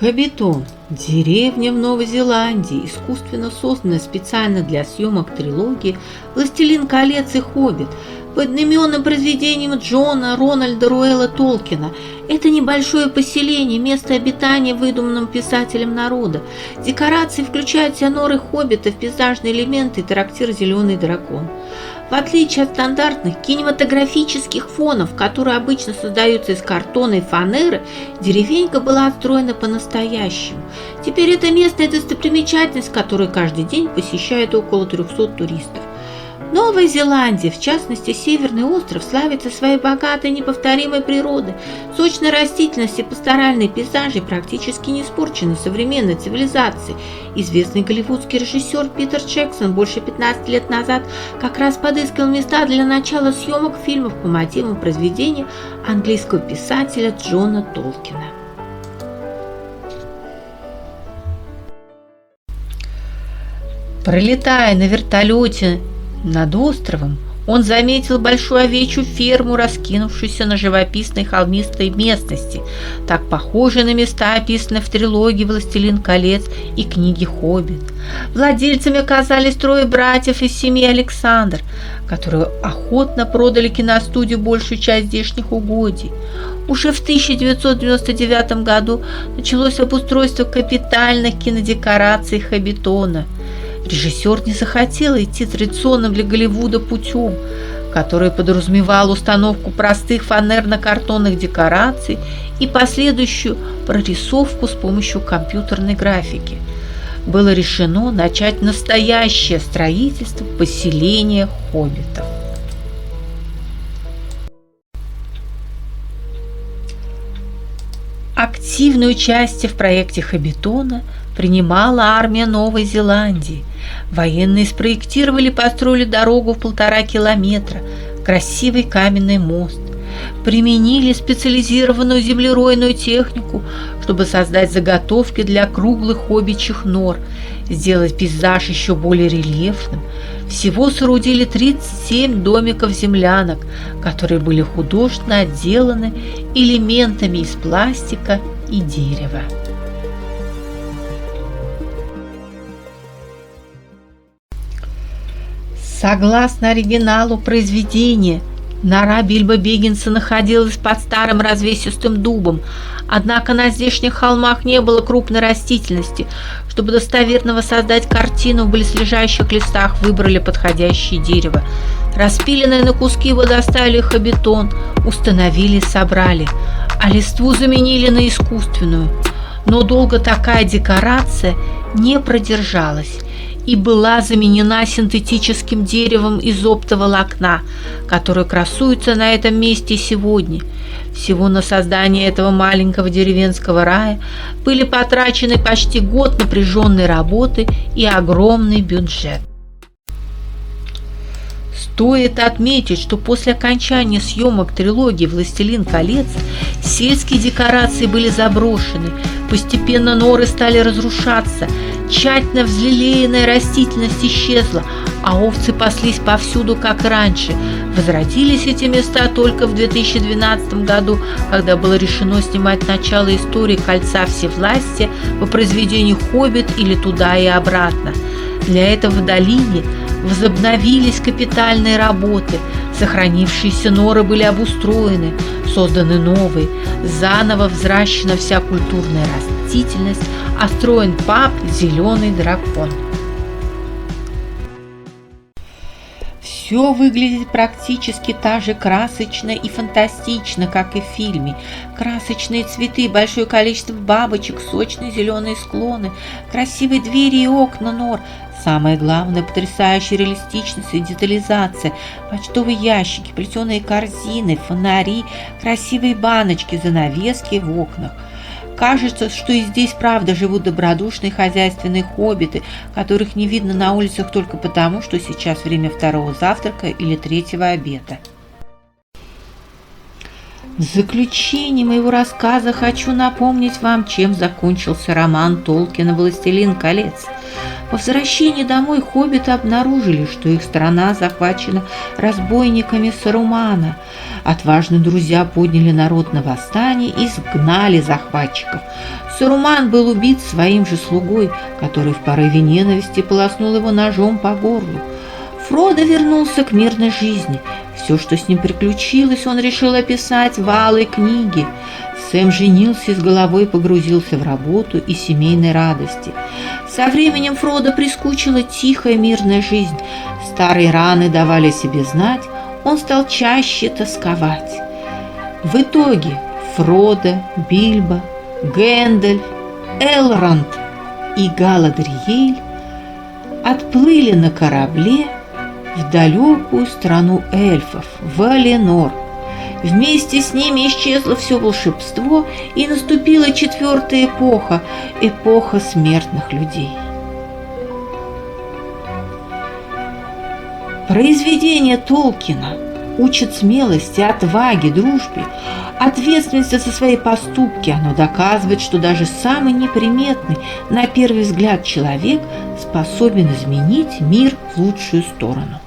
Хоббитон – деревня в Новой Зеландии, искусственно созданная специально для съемок трилогии «Властелин колец» и «Хоббит» по одноименным произведениям Джона Рональда Руэлла Толкина. Это небольшое поселение, место обитания выдуманным писателем народа. Декорации включают в себя норы хоббитов, пейзажные элементы и трактир «Зеленый дракон». В отличие от стандартных кинематографических фонов, которые обычно создаются из картона и фанеры, деревенька была отстроена по-настоящему. Теперь это местная достопримечательность, которую каждый день посещает около 300 туристов. Новая Зеландия, в частности Северный остров, славится своей богатой неповторимой природой. Сочной растительности, пасторальные пейзажи практически не испорчены современной цивилизацией. Известный голливудский режиссер Питер Джексон больше 15 лет назад как раз подыскивал места для начала съемок фильмов по мотивам произведения английского писателя Джона Толкина. Пролетая на вертолете над островом, он заметил большую овечью ферму, раскинувшуюся на живописной холмистой местности, так похожей на места, описанные в трилогии «Властелин колец» и книге «Хоббит». Владельцами оказались трое братьев из семьи Александр, которые охотно продали киностудию большую часть здешних угодий. Уже в 1999 году началось обустройство капитальных кинодекораций Хоббитона. Режиссер не захотел идти традиционным для Голливуда путем, который подразумевал установку простых фанерно-картонных декораций и последующую прорисовку с помощью компьютерной графики. Было решено начать настоящее строительство поселения хоббитов. Активное участие в проекте Хоббитона принимала армия Новой Зеландии. Военные спроектировали и построили дорогу в 1,5 километра, красивый каменный мост. Применили специализированную землеройную технику, чтобы создать заготовки для круглых хоббичьих нор, сделать пейзаж еще более рельефным. Всего соорудили 37 домиков-землянок, которые были художественно отделаны элементами из пластика и дерева. Согласно оригиналу произведения, нора Бильбо Беггинса находилась под старым развесистым дубом, однако на здешних холмах не было крупной растительности. Чтобы достоверно воссоздать картину, в близлежащих листах выбрали подходящее дерево. Распиленное на куски его доставили в Хоббитон, установили и собрали, а листву заменили на искусственную. Но долго такая декорация не продержалась и была заменена синтетическим деревом из оптоволокна, которое красуется на этом месте сегодня. Всего на создание этого маленького деревенского рая были потрачены почти год напряженной работы и огромный бюджет. Стоит отметить, что после окончания съемок трилогии «Властелин колец» сельские декорации были заброшены, постепенно норы стали разрушаться, тщательно взлелеянная растительность исчезла, а овцы паслись повсюду, как раньше. Возродились эти места только в 2012 году, когда было решено снимать начало истории «Кольца всевластия» по произведению «Хоббит» или «Туда и обратно». Для этого в долине возобновились капитальные работы, сохранившиеся норы были обустроены, созданы новые, заново взращена вся культурная растительность, отстроен паб «Зеленый дракон». Все выглядит практически так же красочно и фантастично, как и в фильме. Красочные цветы, большое количество бабочек, сочные зеленые склоны, красивые двери и окна нор. Самое главное – потрясающая реалистичность и детализация. Почтовые ящики, плетеные корзины, фонари, красивые баночки, занавески в окнах. Кажется, что и здесь правда живут добродушные хозяйственные хоббиты, которых не видно на улицах только потому, что сейчас время 2-го завтрака или 3-го обеда. В заключение моего рассказа хочу напомнить вам, чем закончился роман Толкина «Властелин колец». По возвращении домой хоббиты обнаружили, что их страна захвачена разбойниками Сарумана. Отважные друзья подняли народ на восстание и сгнали захватчиков. Саруман был убит своим же слугой, который в порыве ненависти полоснул его ножом по горлу. Фродо вернулся к мирной жизни. Все, что с ним приключилось, он решил описать в алой книге. Сэм женился и с головой погрузился в работу и семейной радости. Со временем Фродо прискучила тихая мирная жизнь. Старые раны давали о себе знать, он стал чаще тосковать. В итоге Фродо, Бильбо, Гэндальф, Элронд и Галадриэль отплыли на корабле в далекую страну эльфов, Валенор. Вместе с ними исчезло все волшебство, и наступила 4-я эпоха, эпоха смертных людей. Произведение Толкина учит смелости, отваге, дружбе, ответственности за свои поступки. Оно доказывает, что даже самый неприметный, на первый взгляд, человек способен изменить мир в лучшую сторону.